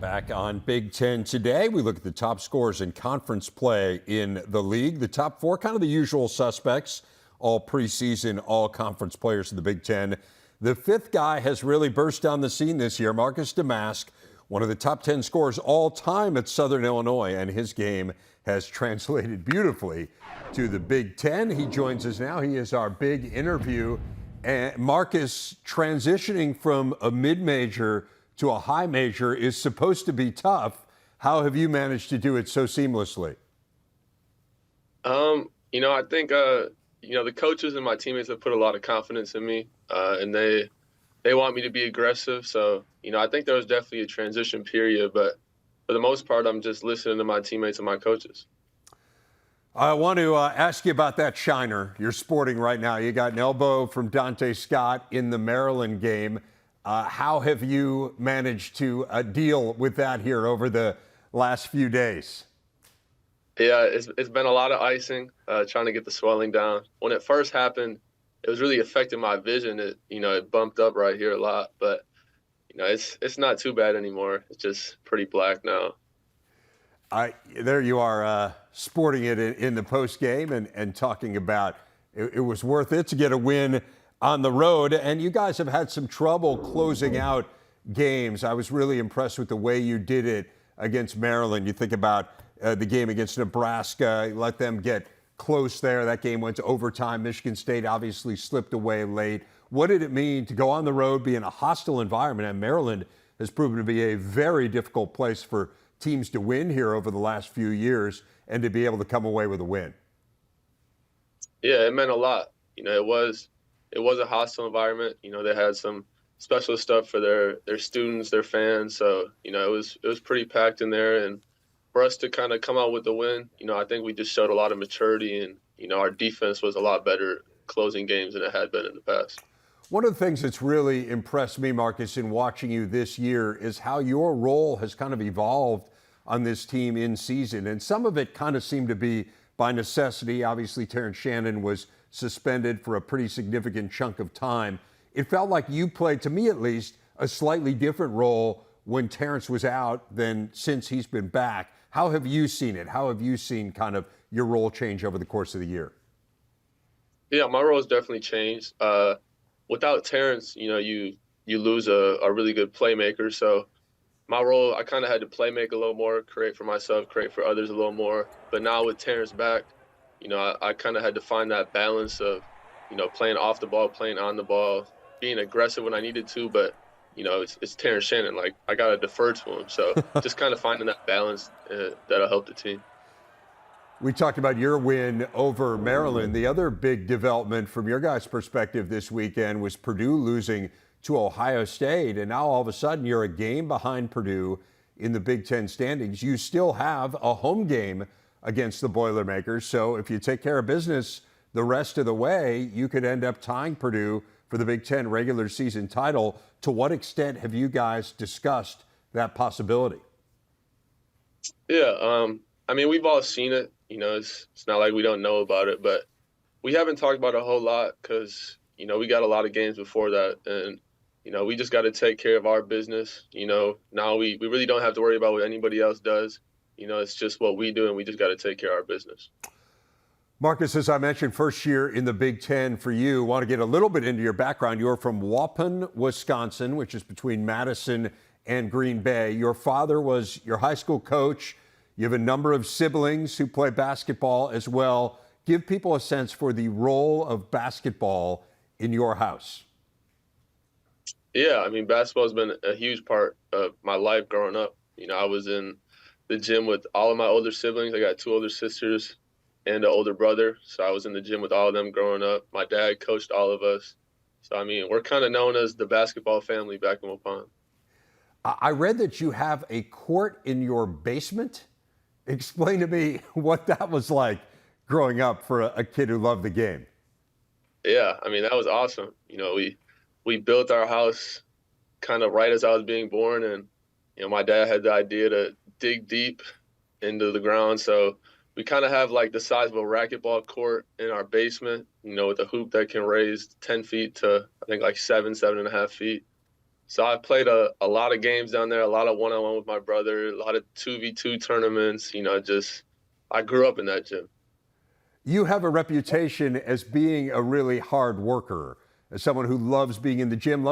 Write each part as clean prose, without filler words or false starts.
Back on Big Ten today, we look at the top scores in conference play in the league. The top four, kind of the usual suspects, all preseason, all conference players in the Big Ten. The fifth guy has really burst on the scene this year, Marcus Domask, one of the top 10 scorers all time at Southern Illinois, and his game has translated beautifully to the Big Ten. He joins us now. He is our big interview. And Marcus, transitioning from a mid-major to a high major is supposed to be tough. How have you managed to do it so seamlessly? I think the coaches and my teammates have put a lot of confidence in me, and they want me to be aggressive. So, I think there was definitely a transition period, but for the most part, I'm just listening to my teammates and my coaches. I want to ask you about that shiner you're sporting right now. You got an elbow from Dante Scott in the Maryland game. How have you managed to deal with that here over the last few days? Yeah, it's been a lot of icing, trying to get the swelling down. When it first happened, it was really affecting my vision. It bumped up right here a lot, but it's not too bad anymore. It's just pretty black now. There you are, sporting it in the post game and talking about it was worth it to get a win on the road, and you guys have had some trouble closing out games. I was really impressed with the way you did it against Maryland. You think about the game against Nebraska, let them get close there. That game went to overtime. Michigan State obviously slipped away late. What did it mean to go on the road, be in a hostile environment? And Maryland has proven to be a very difficult place for teams to win here over the last few years, and to be able to come away with a win. Yeah, it meant a lot. It was a hostile environment. They had some special stuff for their students, their fans. So, it was pretty packed in there. And for us to kind of come out with the win, I think we just showed a lot of maturity, and, our defense was a lot better closing games than it had been in the past. One of the things that's really impressed me, Marcus, in watching you this year is how your role has kind of evolved on this team in season. And some of it kind of seemed to be by necessity. Obviously, Terrence Shannon was suspended for a pretty significant chunk of time. It felt like you played, to me at least, a slightly different role when Terrence was out than since he's been back. How have you seen it? How have you seen kind of your role change over the course of the year? Yeah, my role has definitely changed. Without Terrence, you lose a really good playmaker. So my role, I kind of had to play make a little more, create for myself, create for others a little more. But now with Terrence back, I kind of had to find that balance of, playing off the ball, playing on the ball, being aggressive when I needed to. But, it's Terrence Shannon. Like, I got to defer to him. So just kind of finding that balance that'll help the team. We talked about your win over Maryland. The other big development from your guys' perspective this weekend was Purdue losing to Ohio State. And now all of a sudden you're a game behind Purdue in the Big Ten standings. You still have a home game against the Boilermakers. So if you take care of business the rest of the way, you could end up tying Purdue for the Big Ten regular season title. To what extent have you guys discussed that possibility? Yeah, we've all seen it. It's not like we don't know about it, but we haven't talked about it a whole lot because, we got a lot of games before that. And, we just got to take care of our business. Now we really don't have to worry about what anybody else does. It's just what we do, and we just got to take care of our business. Marcus, as I mentioned, first year in the Big Ten for you. Want to get a little bit into your background. You're from Waupun, Wisconsin, which is between Madison and Green Bay. Your father was your high school coach. You have a number of siblings who play basketball as well. Give people a sense for the role of basketball in your house. Yeah, basketball has been a huge part of my life growing up. I was in the gym with all of my older siblings. I got two older sisters and an older brother. So I was in the gym with all of them growing up. My dad coached all of us. So, we're kind of known as the basketball family back in Waupun. I read that you have a court in your basement. Explain to me what that was like growing up for a kid who loved the game. Yeah, that was awesome. We built our house kind of right as I was being born, and my dad had the idea to dig deep into the ground. So we kind of have like the size of a racquetball court in our basement, with a hoop that can raise 10 feet to I think like 7.5 feet. So I played a lot of games down there, a lot of one-on-one with my brother, a lot of 2v2 tournaments. I grew up in that gym. You have a reputation as being a really hard worker, as someone who loves being in the gym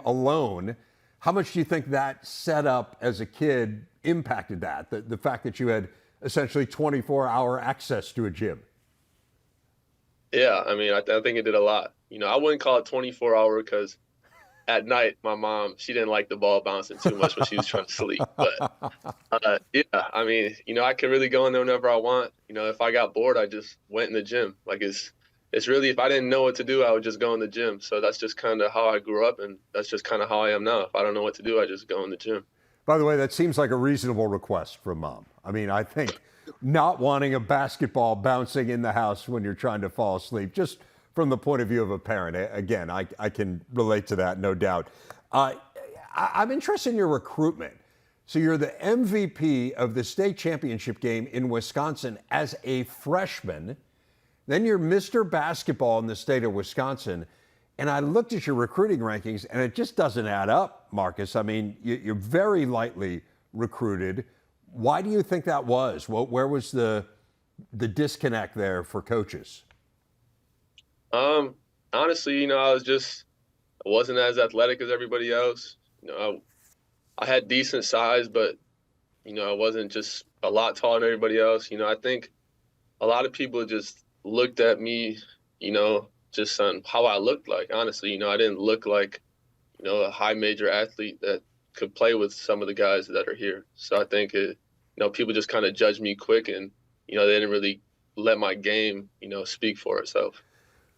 alone. How much do you think that setup as a kid impacted that? The fact that you had essentially 24-hour access to a gym? Yeah, I mean, I think it did a lot. I wouldn't call it 24-hour because at night, my mom, she didn't like the ball bouncing too much when she was trying to sleep. But yeah, I mean, I could really go in there whenever I want. If I got bored, I just went in the gym. Like it's really, if I didn't know what to do, I would just go in the gym. So that's just kind of how I grew up, and that's just kind of how I am now. If I don't know what to do, I just go in the gym. By the way, that seems like a reasonable request from mom. I mean, I think not wanting a basketball bouncing in the house when you're trying to fall asleep, just from the point of view of a parent. Again, I can relate to that, no doubt. I'm interested in your recruitment. So you're the MVP of the state championship game in Wisconsin as a freshman. Then you're Mr. Basketball in the state of Wisconsin. And I looked at your recruiting rankings, and it just doesn't add up, Marcus. I mean, you're very lightly recruited. Why do you think that was? Where was the disconnect there for coaches? Honestly, I wasn't as athletic as everybody else. I had decent size, but I wasn't just a lot taller than everybody else. I think a lot of people just looked at me, just on how I looked like. Honestly, I didn't look like, a high major athlete that could play with some of the guys that are here. So I think people just kind of judged me quick, and they didn't really let my game, speak for itself.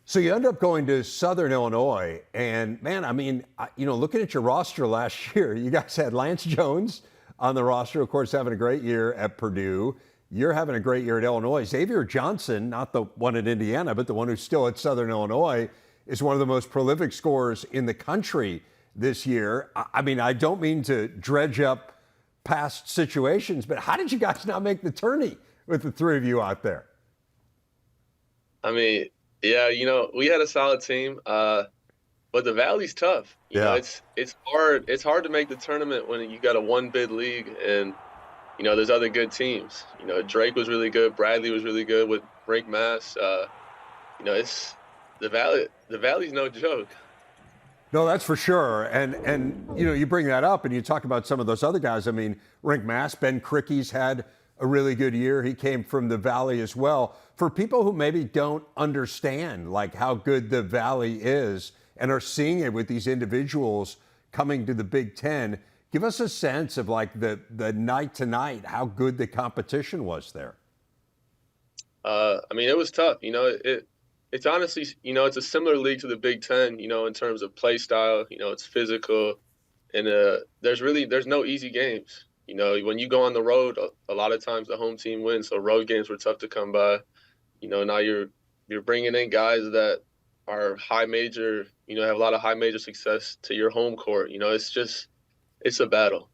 So you end up going to Southern Illinois, and man, I mean, looking at your roster last year, you guys had Lance Jones on the roster, of course, having a great year at Purdue. You're having a great year at Illinois. Xavier Johnson, not the one at Indiana, but the one who's still at Southern Illinois, is one of the most prolific scorers in the country this year. I mean, I don't mean to dredge up past situations, but how did you guys not make the tourney with the three of you out there? I mean, yeah, we had a solid team, but the Valley's tough. It's hard. It's hard to make the tournament when you got a one-bid league and there's other good teams. Drake was really good. Bradley was really good with Brink Mass. It's the Valley. The Valley's no joke. No, that's for sure. And you bring that up and you talk about some of those other guys. I mean, Rink Mass, Ben Cricky's had a really good year. He came from the Valley as well. For people who maybe don't understand like how good the Valley is and are seeing it with these individuals coming to the Big Ten, give us a sense of like the night to night, how good the competition was there. I mean, it was tough. It's honestly, it's a similar league to the Big Ten, in terms of play style. It's physical, and there's no easy games. When you go on the road, a lot of times the home team wins. So road games were tough to come by. Now you're bringing in guys that are high major, have a lot of high major success to your home court. It's a battle.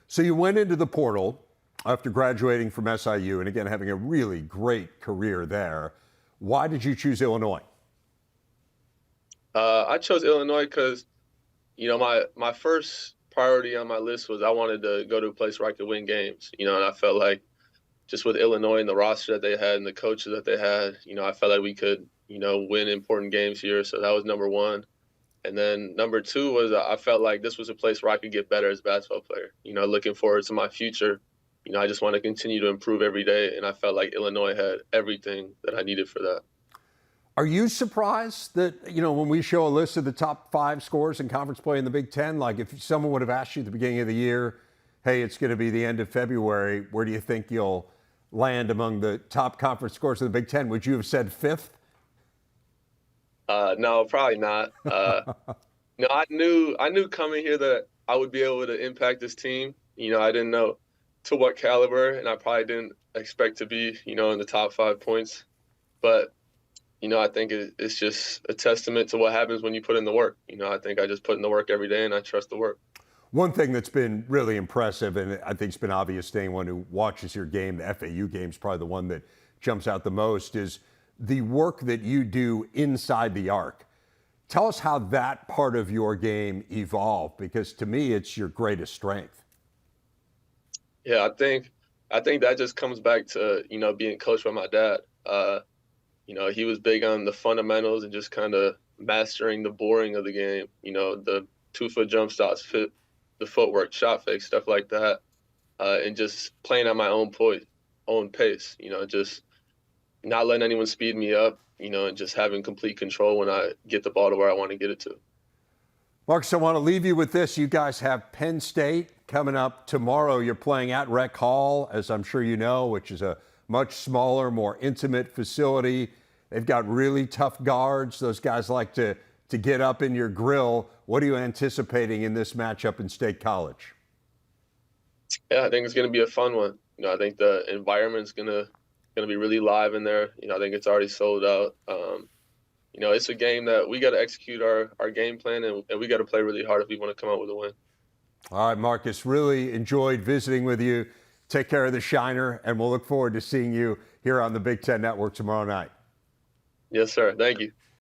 So you went into the portal after graduating from SIU and again having a really great career there. Why did you choose Illinois? I chose Illinois because, my first priority on my list was I wanted to go to a place where I could win games, and I felt like just with Illinois and the roster that they had and the coaches that they had, I felt like we could, win important games here. So that was number one. And then number two was I felt like this was a place where I could get better as a basketball player. Looking forward to my future, I just want to continue to improve every day. And I felt like Illinois had everything that I needed for that. Are you surprised that, when we show a list of the top 5 scorers in conference play in the Big Ten, like if someone would have asked you at the beginning of the year, hey, it's going to be the end of February, where do you think you'll land among the top conference scorers of the Big Ten? Would you have said 5th? No, probably not. I knew coming here that I would be able to impact this team. I didn't know to what caliber, and I probably didn't expect to be, in the top 5 points. But, I think it's just a testament to what happens when you put in the work. I think I just put in the work every day, and I trust the work. One thing that's been really impressive, and I think it's been obvious to anyone who watches your game, the FAU game is probably the one that jumps out the most, is the work that you do inside the arc. Tell us how that part of your game evolved, because to me, it's your greatest strength. Yeah, I think that just comes back to, being coached by my dad. He was big on the fundamentals and just kind of mastering the boring of the game. The 2-foot jump shots, the footwork, shot fake, stuff like that, and just playing at my own pace. Just not letting anyone speed me up. And just having complete control when I get the ball to where I want to get it to. Marcus, I want to leave you with this. You guys have Penn State coming up tomorrow. You're playing at Rec Hall, as I'm sure you know, which is a much smaller, more intimate facility. They've got really tough guards. Those guys like to get up in your grill. What are you anticipating in this matchup in State College? Yeah, I think it's going to be a fun one. I think the environment's going to be really live in there. I think it's already sold out. It's a game that we got to execute our game plan, and we got to play really hard if we want to come out with a win. All right, Marcus, really enjoyed visiting with you. Take care of the Shiner, and we'll look forward to seeing you here on the Big Ten Network tomorrow night. Yes, sir. Thank you.